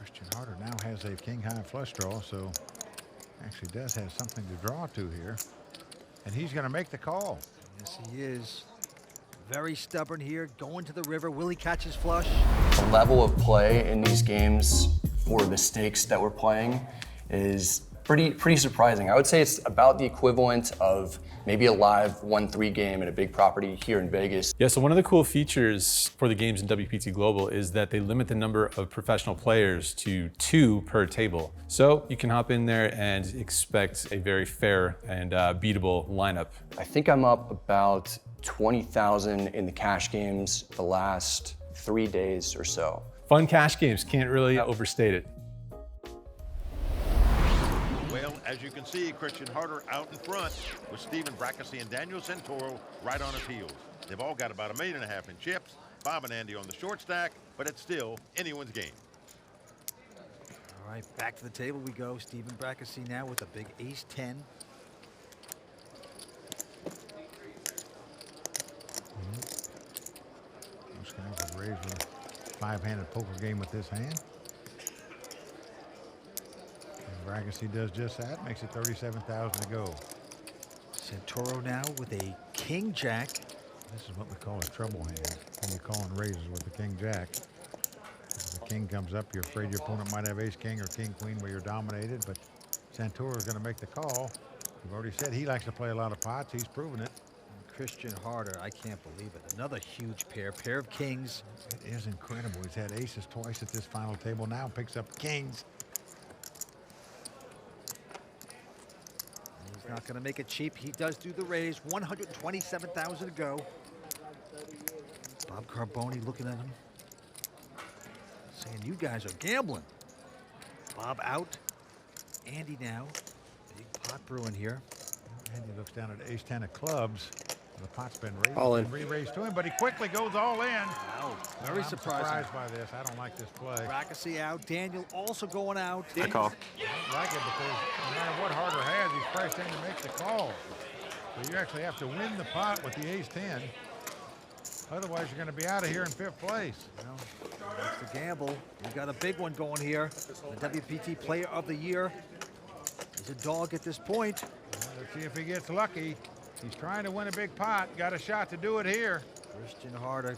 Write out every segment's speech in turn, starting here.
Christian Harder now has a king-high flush draw, so actually does have something to draw to here. And he's going to make the call. Yes, he is. Very stubborn here, going to the river. Will he catch his flush? The level of play in these games for the stakes that we're playing is pretty surprising. I would say it's about the equivalent of maybe a live 1-3 game at a big property here in Vegas. Yeah, so one of the cool features for the games in WPT Global is that they limit the number of professional players to 2 per table. So you can hop in there and expect a very fair and beatable lineup. I think I'm up about 20,000 in the cash games the last 3 days or so. Fun cash games, can't really overstate it. Well, as you can see, Christian Harder out in front with Stephen Brackesy and Daniel Santoro right on his heels. They've all got about $1.5 million in chips. Bob and Andy on the short stack, but it's still anyone's game. All right, back to the table we go. Stephen Brackesy now with a big ace-10. Most guys would raise a 5-handed poker game with this hand. Brackesy does just that, makes it 37,000 to go. Santoro now with a king-jack. This is what we call a trouble hand, when you're calling raises with the king-jack. If the king comes up, you're afraid your opponent might have ace-king or king-queen where you're dominated, but Santoro is going to make the call. We've already said he likes to play a lot of pots. He's proven it. And Christian Harder, I can't believe it. Another huge pair of kings. It is incredible. He's had aces twice at this final table. Now picks up kings. Not going to make it cheap. He does do the raise. 127,000 to go. Bob Carbone looking at him, saying, you guys are gambling. Bob out. Andy now. Big pot brewing here. Andy looks down at ace-10 of clubs. The pot's been raised All in. and re-raised to him, but he quickly goes all in. Wow, very I'm surprising. surprised by this. I don't like this play. Brackesy out. Daniel also going out. I call. I like it because no matter what Harder has, he's priced in to make the call. So you actually have to win the pot with the ace-10. Otherwise, you're going to be out of here in 5th place. Well, that's the gamble. We got a big one going here. The WPT Player of the Year. He's a dog at this point. Well, let's see if he gets lucky. He's trying to win a big pot. Got a shot to do it here. Christian Harder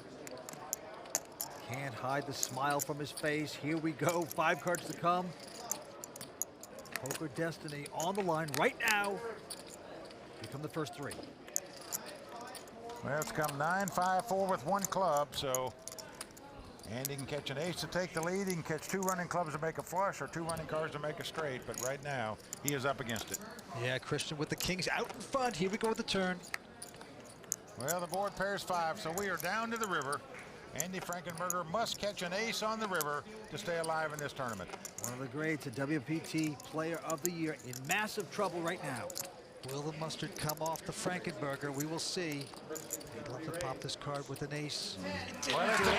can't hide the smile from his face. Here we go. 5 cards to come. Poker destiny on the line right now. Here come the first 3. Well, it's come 9-5-4 with 1 club, so Andy can catch an ace to take the lead. He can catch 2 running clubs to make a flush or 2 running cards to make a straight, but right now he is up against it. Yeah, Christian with the kings out in front. Here we go with the turn. Well, the board pairs 5, so we are down to the river. Andy Frankenberger must catch an ace on the river to stay alive in this tournament. One of the greats, a WPT Player of the Year, in massive trouble right now. Will the mustard come off the Frankenberger? We will see. He'd love to pop this card with an ace. Well, it's a 10.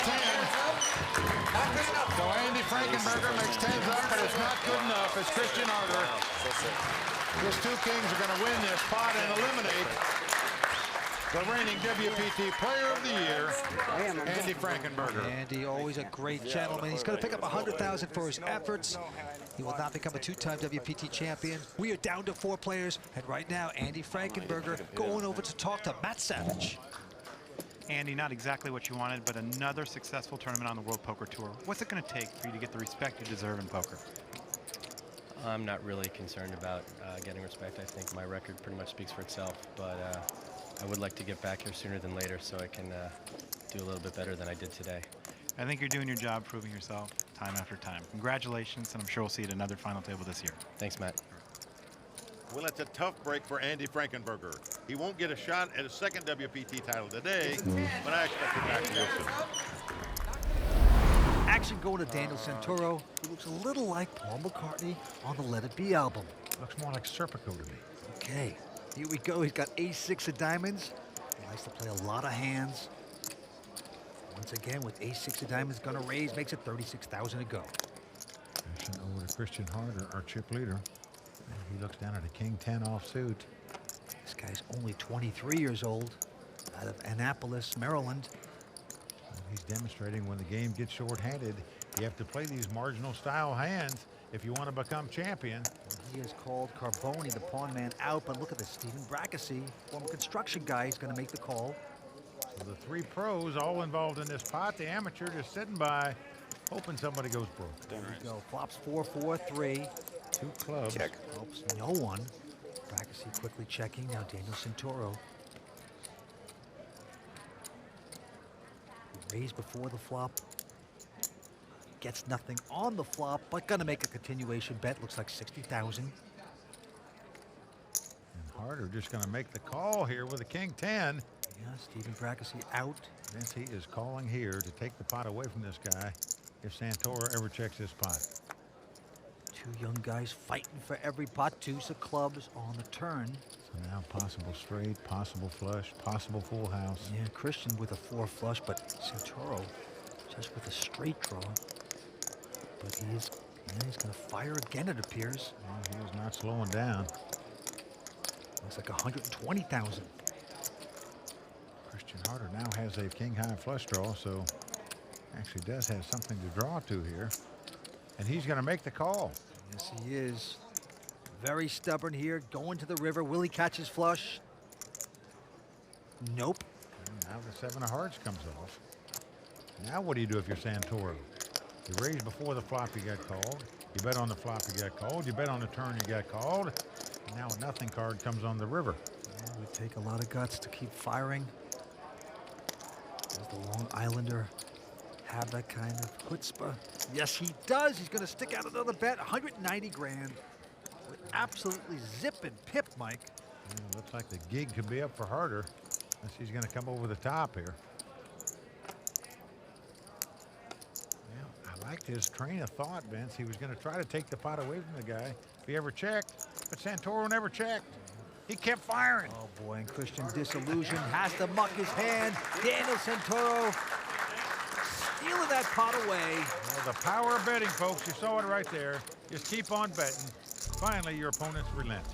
So Andy Frankenberger makes 10s up, but it's not good enough as Christian Harder. His 2 kings are going to win this pot and eliminate the reigning WPT Player of the Year, Andy Frankenberger. Andy, always a great gentleman. He's going to pick up 100,000 for his efforts. He will not become a 2-time WPT champion. We are down to 4 players, and right now, Andy Frankenberger going over to talk to Matt Savage. Andy, not exactly what you wanted, but another successful tournament on the World Poker Tour. What's it going to take for you to get the respect you deserve in poker? I'm not really concerned about getting respect. I think my record pretty much speaks for itself, but I would like to get back here sooner than later so I can do a little bit better than I did today. I think you're doing your job, proving yourself time after time. Congratulations, and I'm sure we'll see you at another final table this year. Thanks, Matt. Well, it's a tough break for Andy Frankenberger. He won't get a shot at a 2nd WPT title today, but I expect him back real soon. Action going to Daniel Santoro, who looks a little like Paul McCartney on the Let It Be album. Looks more like Serpico to me. Okay, here we go. He's got ace-6 of diamonds. He likes to play a lot of hands. Once again, with ace-6 of diamonds, gonna raise, makes it 36,000 to go. Action over to Christian Harder, our chip leader. And he looks down at a king-10 offsuit. This guy's only 23 years old, out of Annapolis, Maryland. He's demonstrating when the game gets short-handed, You have to play these marginal style hands if you want to become champion. He has called Carbone, the pawn man, out, but look at this. Stephen Brackesy, former construction guy, is going to make the call. So the three pros all involved in this pot. The amateur just sitting by, hoping somebody goes broke. There we go. Flops 4-4-3. Two clubs. Check. Helps no one. Brackesy quickly checking. Now Daniel Santoro. Raised before the flop. Gets nothing on the flop, but gonna make a continuation bet. Looks like 60,000. And Harder just going to make the call here with a king 10. Yeah, Stephen Brackesy out. Vince, he is calling here to take the pot away from this guy if Santoro ever checks this pot. Two young guys fighting for every pot. Deuce of clubs on the turn. So now possible straight, possible flush, possible full house. Yeah, Christian with a 4 flush, but Santoro just with a straight draw. But he's going to fire again, it appears. Well, he is not slowing down. Looks like 120,000. Christian Harder now has a king high flush draw, so actually does have something to draw to here. And he's going to make the call. Yes, he is. Very stubborn here, going to the river. Will he catch his flush? Nope. And now the 7 of hearts comes off. Now what do you do if you're Santoro? You raise before the flop, you got called. You bet on the flop, you got called. You bet on the turn, you got called. And now a nothing card comes on the river. Yeah, it would take a lot of guts to keep firing. Does the Long Islander have that kind of chutzpah? Yes, he does. He's going to stick out another bet, 190 grand. With absolutely zip and pip, Mike. Yeah, looks like the gig could be up for Harder. Unless he's going to come over the top here. I liked his train of thought, Vince. He was going to try to take the pot away from the guy if he ever checked, but Santoro never checked. He kept firing. Oh boy, and Christian disillusioned, has to muck his hand. Daniel Santoro stealing that pot away. Well, the power of betting, folks. You saw it right there. Just keep on betting. Finally, your opponents relent.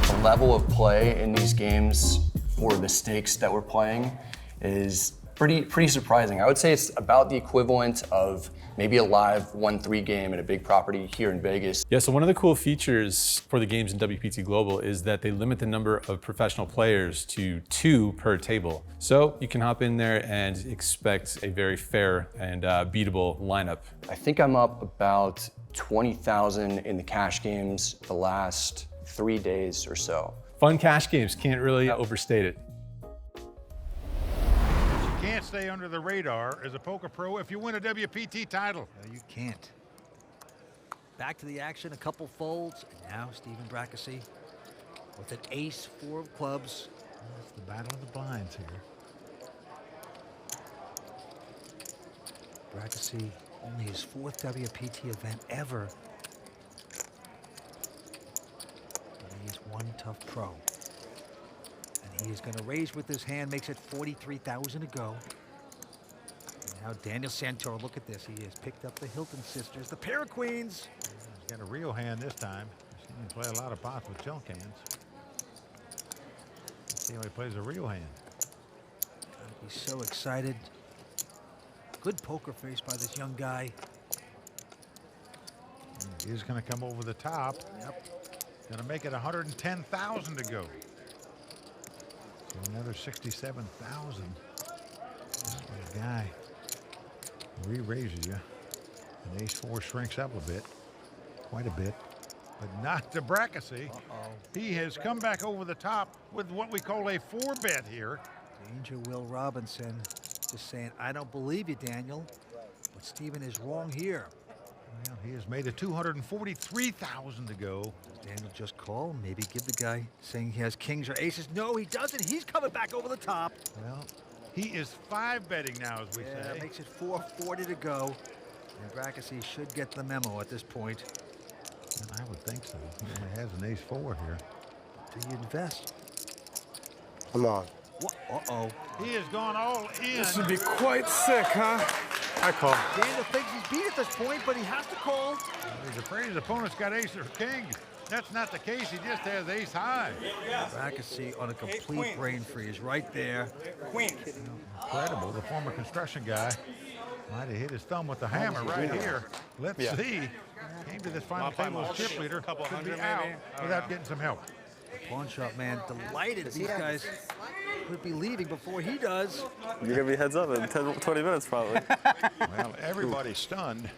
The level of play in these games for the stakes that we're playing is pretty surprising. I would say it's about the equivalent of maybe a live 1-3 game at a big property here in Vegas. Yeah, so one of the cool features for the games in WPT Global is that they limit the number of professional players to 2 per table. So you can hop in there and expect a very fair and beatable lineup. I think I'm up about 20,000 in the cash games the last 3 days or so. Fun cash games, can't really overstate it. Can't stay under the radar as a poker pro if you win a WPT title. No, you can't. Back to the action, a couple folds, and now Stephen Brackesy with an ace, 4 of clubs. It's the battle of the blinds here. Brackesy, only his 4th WPT event ever. But he is one tough pro. And he is going to raise with his hand, makes it 43,000 to go. And now Daniel Santoro, look at this. He has picked up the Hilton sisters, the pair of queens. He's got a real hand this time. I've seen him play a lot of pots with junk hands. Let's see how he plays a real hand. He's so excited. Good poker face by this young guy. He is going to come over the top. Yep. Going to make it 110,000 to go. So another 67,000. The guy re-raises you. And ace-4 shrinks up a bit, quite a bit, but not to Brackesy. He has come back over the top with what we call a 4-bet here. Danger Will Robinson just saying, I don't believe you, Daniel, but Stephen is wrong here. Well, he has made it 243,000 to go. Does Daniel just call? Maybe give the guy saying he has kings or aces. No, he doesn't. He's coming back over the top. Well, he is 5-betting now, as we say. Makes it 440 to go. And Brackesy should get the memo at this point. And I would think so. He only has an ace-4 here. Do you invest? Come on. Uh-oh. He has gone all in. This would be quite sick, huh? I call. Daniel thinks he's beat at this point, but he has to call. He's afraid his opponent's got ace or king. That's not the case. He just has ace high. Brackesy on a complete brain freeze right there. Queen. Incredible. The former construction guy Might have hit his thumb with the hammer right here. Let's see. Came to this final table as chip leader. Could be out without getting some help. Pawn shop man delighted these guys could be leaving before he does. You're gonna be heads up in 10, 20 minutes probably. Well, everybody's stunned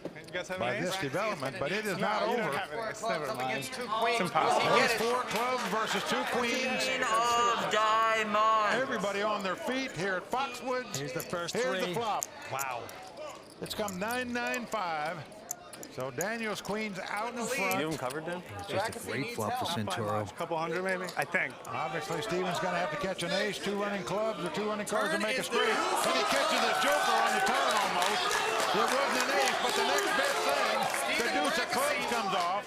by this development, but it is not over. It's never mind. It's impossible. There's 4 clubs versus 2 queens. Of diamonds. Everybody on their feet here at Foxwoods. Here's the first Here's three. the flop. Wow. It's come 9-9-5. So Daniels Queen's out in front. You even covered them? It's just a great flop for Santoro. A couple hundred maybe, I think. Obviously, Steven's going to have to catch an ace, 2 running clubs or 2 running cards to make a straight. And he catches a joker on the turn almost. It wasn't an ace, but the next best thing, the deuce of clubs comes off.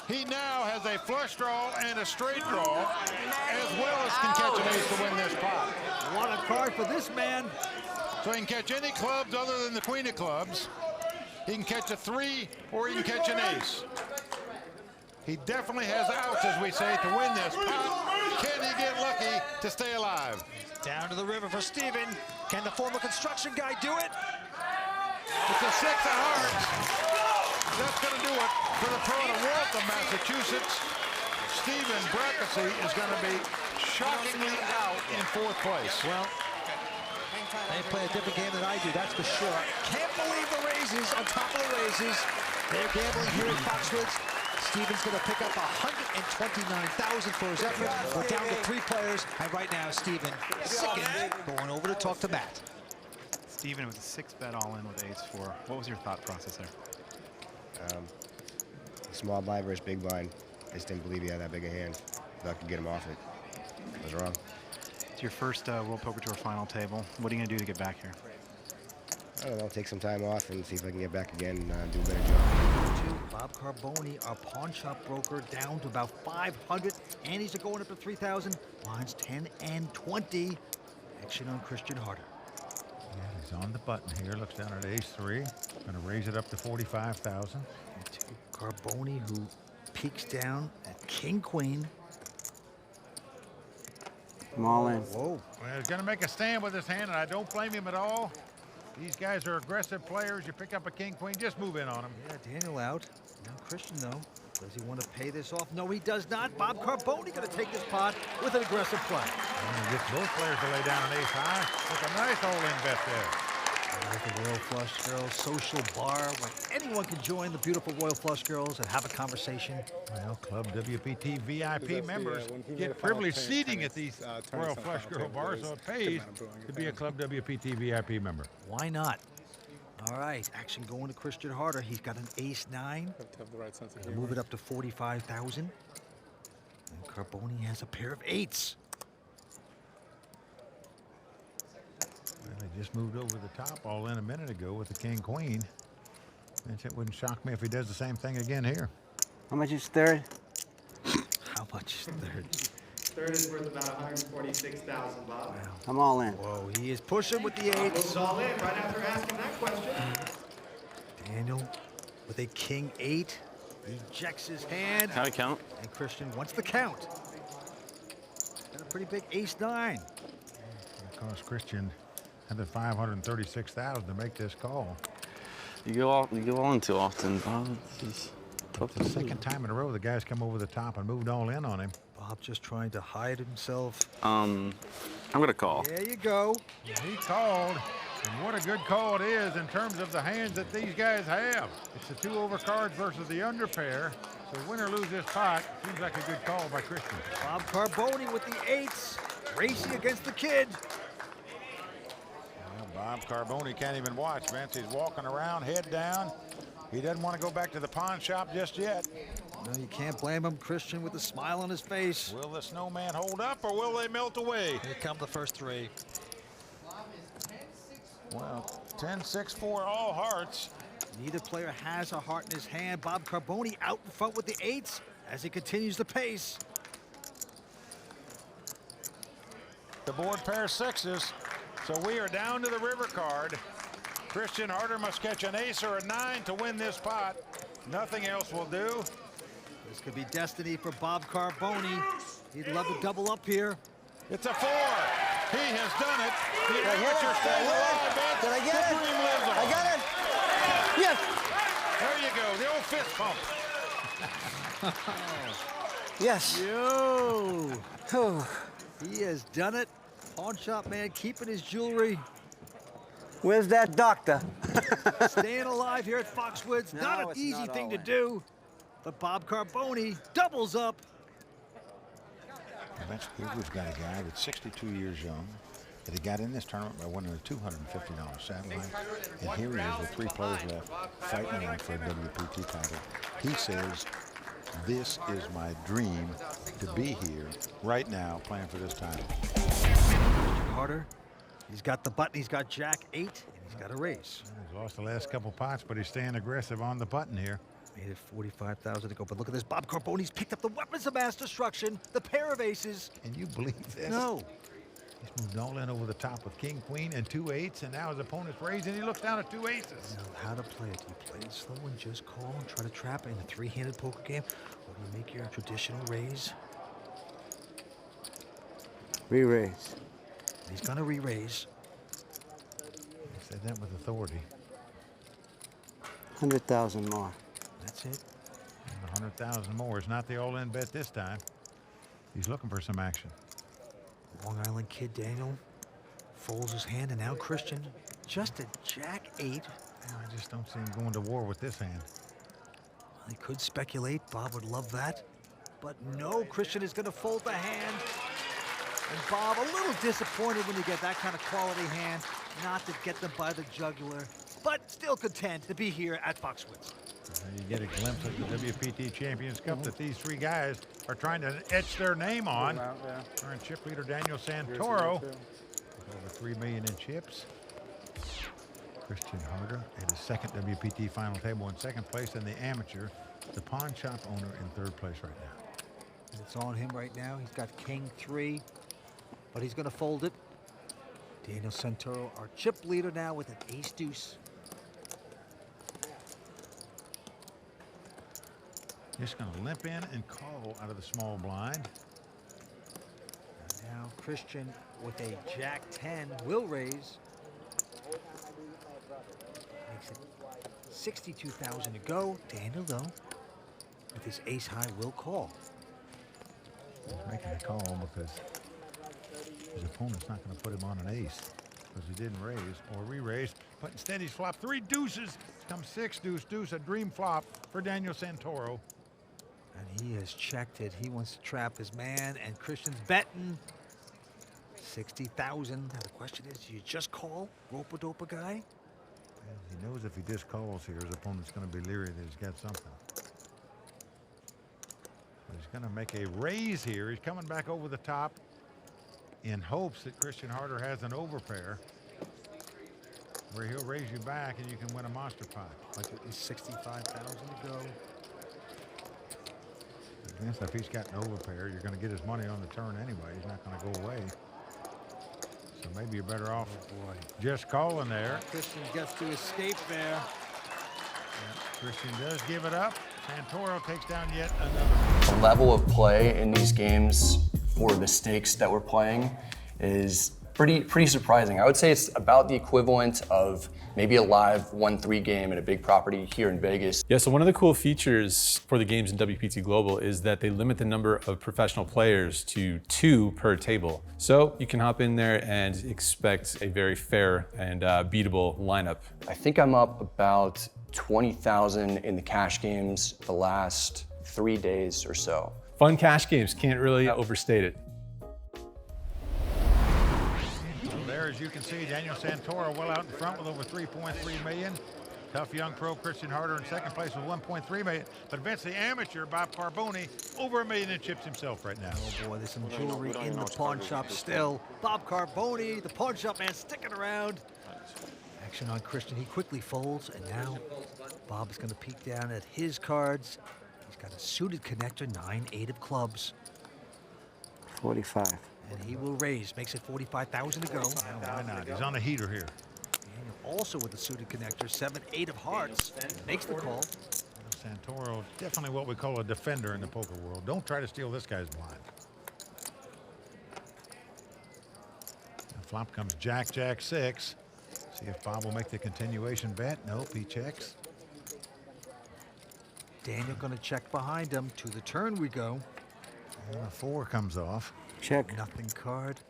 He now has a flush draw and a straight draw, as well as can catch an ace to win this pot. What a card for this man. So he can catch any clubs other than the queen of clubs. He can catch a 3 or he can catch an ace. He definitely has outs, as we say, to win this pot. Can he get lucky to stay alive? Down to the river for Steven. Can the former construction guy do it? It's a 6 of hearts. That's going to do it for the pro of Waltham, Massachusetts. Stephen Brackesy is going to be shockingly out in 4th place. Well, they play a different game than I do, that's for sure. Can't believe the raises on top of the raises. They're gambling here at Foxwoods. Steven's going to pick up $129,000 for his effort. We're down to 3 players, and right now Steven sickened, going over to talk to Matt. Steven with a 6-bet all-in with ace-4. What was your thought process there? Small blind versus big blind. I just didn't believe he had that big a hand. Thought I could get him off it. I was wrong. It's your first World Poker Tour final table. What are you going to do to get back here? I don't know, take some time off and see if I can get back again and do a better job. Bob Carbone, our pawn shop broker, down to about 500. Andy's are going up to 3,000. Blinds 10 and 20. Action on Christian Harder. Yeah, he's on the button here. Looks down at ace-3. Going to raise it up to 45,000. Carbone, who peeks down at king-queen. I'm all in. Whoa. Well, he's going to make a stand with his hand, and I don't blame him at all. These guys are aggressive players. You pick up a king-queen, just move in on them. Yeah, Daniel out. Now Christian, though. Does he want to pay this off? No, he does not. Bob Carbone going to take this pot with an aggressive play. And he gets both players to lay down an ace-high with a nice all-in bet there. With the Royal Flush Girls social bar where anyone can join the beautiful Royal Flush Girls and have a conversation. Well, Club WPT VIP members get privileged seating at these Royal Flush Girl bars, so it pays to be a Club WPT VIP member. Why not? All right, action going to Christian Harder. He's got an ace-9. Have the right sense of Move it up to 45,000. And Carbone has a pair of 8s. Well, he just moved over the top all in a minute ago with the king-queen. It wouldn't shock me if he does the same thing again here. How much is third? How much is third? Third is worth about 146,000, Bob. Wow. I'm all in. Whoa, he is pushing with the 8s. Moves all in right after asking that question. Daniel with a king-8. Ejects his hand. How do I count? And Christian wants the count. Got a pretty big ace-9. It cost Christian another 536,000 to make this call. You go all in too often. Oh, this is tough The second time in a row the guys come over the top and moved all in on him. Bob just trying to hide himself. I'm gonna call. There you go. He called, and what a good call it is in terms of the hands that these guys have. It's the 2 overcards versus the under pair. So win or lose this pot, seems like a good call by Christian. Bob Carbone with the 8s. Racing against the kid. Well, Bob Carbone can't even watch, Vince. He's walking around, head down. He doesn't want to go back to the pawn shop just yet. No, you can't blame him. Christian with a smile on his face. Will the snowman hold up or will they melt away? Here come the first 3. Well, 10-6-4 all hearts. Neither player has a heart in his hand. Bob Carbone out in front with the 8s as he continues the pace. The board pair 6s. So we are down to the river card. Christian Harder must catch an ace or a 9 to win this pot. Nothing else will do. This could be destiny for Bob Carbone. He'd love to double up here. It's a 4. He has done it. The amateur stays alive, man. Did I get The it? dream lives on. I got it. Yes. There you go. The old fist pump. Yes. Yo. He has done it. Pawn shop man keeping his jewelry. Where's that doctor? Staying alive here at Foxwoods. No, Not an it's easy not thing all to in. do. But Bob Carbone doubles up. We've got a guy that's 62 years young that he got in this tournament by winning a $250 satellite. And here he is with 3 players left fighting on for a WPT title. He says, this is my dream to be here right now playing for this title. Harder. He's got the button. He's got Jack 8, and he's got a raise. He's lost the last couple pots, but he's staying aggressive on the button here. Made it 45,000 to go. But look at this. Bob Carbone's picked up the weapons of mass destruction, the pair of aces. Can you believe this? No. He's moved all in over the top with king, queen, and 2 8s, and now his opponent's raised, and he looks down at 2 aces. Now, how to play it? Do you play it slow and just call and try to trap it in a 3-handed poker game? Or do you make your traditional raise? Re-raise. He's going to re-raise. He said that with authority. 100,000 more. That's it. And 100,000 more is not the all-in bet this time. He's looking for some action. Long Island kid Daniel folds his hand, and now Christian just a Jack 8. I just don't see him going to war with this hand. Well, he could speculate. Bob would love that. But no, Christian is going to fold the hand. And Bob, a little disappointed when you get that kind of quality hand, not to get them by the jugular, but still content to be here at Foxwoods. You get a glimpse of the WPT Champions Cup that these 3 guys are trying to etch their name on. Current chip leader Daniel Santoro with over $3 million in chips. Christian Harder at his 2nd WPT final table in 2nd place, and the amateur, the pawn shop owner, in 3rd place right now. And it's on him right now. He's got king 3, but he's going to fold it. Daniel Santoro, our chip leader now with an ace deuce. Just going to limp in and call out of the small blind. And now Christian with a Jack 10 will raise. Makes it 62,000 to go. Daniel, though, with his ace high, will call. He's making a call because his opponent's not going to put him on an ace because he didn't raise or re-raise, but instead he's flopped 3 deuces. Comes 6 deuce deuce, a dream flop for Daniel Santoro. And he has checked it. He wants to trap his man, and Christian's betting 60,000. Now the question is, do you just call rope-a-dope guy? Well, he knows if he just calls here, his opponent's going to be leery that he's got something. But he's going to make a raise here. He's coming back over the top in hopes that Christian Harder has an overpair where he'll raise you back and you can win a monster pot. Budget is 65,000 to go. Against if he's got an overpair, you're going to get his money on the turn anyway. He's not going to go away. So maybe you're better off just calling there. Christian gets to escape there. Yeah, Christian does give it up. Santoro takes down yet another. The level of play in these games for the stakes that we're playing is pretty surprising. I would say it's about the equivalent of maybe a live 1-3 game at a big property here in Vegas. Yeah, so one of the cool features for the games in WPT Global is that they limit the number of professional players to 2 per table. So you can hop in there and expect a very fair and beatable lineup. I think I'm up about 20,000 in the cash games the last 3 days or so. Fun cash games, can't really overstate it. There, as you can see, Daniel Santoro well out in front with over 3.3 million. Tough young pro Christian Harder in 2nd place with 1.3 million. But Vince, the amateur, Bob Carbone, over $1 million in chips himself right now. Oh boy, there's some jewelry in the pawn shop still. Bob Carbone, the pawn shop man, sticking around. Action on Christian, he quickly folds, and now Bob is going to peek down at his cards. He's got a suited connector, 9-8 of clubs. 45. And he will raise, makes it 45,000 to go. Why not? He's on a heater here. Daniel also with the suited connector, 7-8 of hearts, makes the call. Santoro, definitely what we call a defender in the poker world. Don't try to steal this guy's blind. Flop comes Jack, Jack 6. See if Bob will make the continuation bet. Nope, he checks. Daniel gonna check behind him. To the turn we go. And a 4 comes off. Check. Nothing card.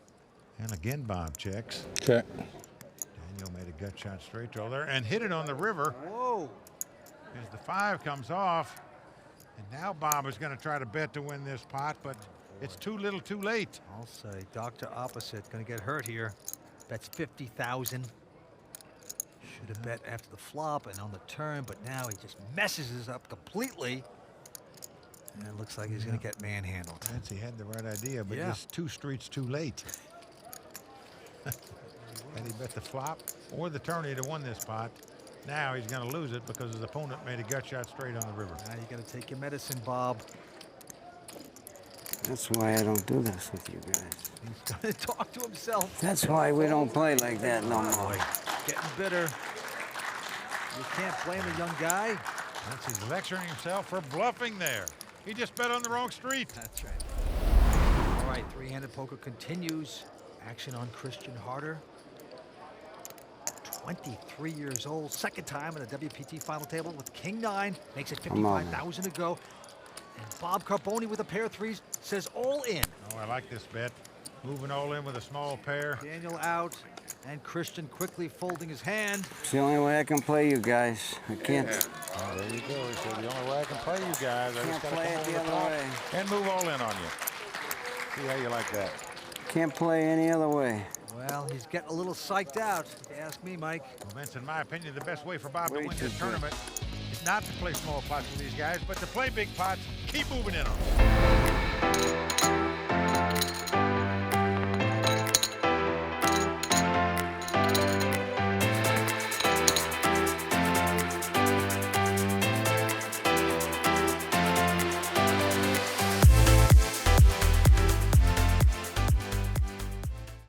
And again, Bob checks. Check. Daniel made a gut shot straight draw there and hit it on the river. Whoa. As the 5 comes off. And now Bob is going to try to bet to win this pot, but it's too little too late. I'll say Dr. Opposite gonna get hurt here. Bets 50,000. Should have bet after the flop and on the turn, but now he just messes this up completely. And it looks like he's gonna get manhandled. He had the right idea, but Yeah. just 2 streets too late. Had he bet the flop or the tourney to win this pot, now he's going to lose it because his opponent made a gut shot straight on the river. Now you gotta take your medicine, Bob. That's why I don't do this with you guys. He's gonna talk to himself. That's why we don't play like that no more. Getting bitter. You can't blame a young guy. He's lecturing himself for bluffing there. He just bet on the wrong street. That's right. All right, three-handed poker continues. Action on Christian Harder. 23 years old, second time in the WPT final table with King 9. Makes it 55,000 to go. And Bob Carbone with a pair of threes says all in. Oh, I like this bet. Moving all in with a small pair. Daniel out, and Christian quickly folding his hand. It's the only way I can play you guys. I can't. Oh, there you go. He said the only way I can play you guys. I Can't just gotta play come it over the other top way. and move all in on you. See how you like that. Can't play any other way. Well, he's getting a little psyched out, if you ask me, Mike. Well, Vince, in my opinion, the best way for Bob to Way win too this good. tournament is not to play small pots with these guys, but to play big pots, keep moving in on them.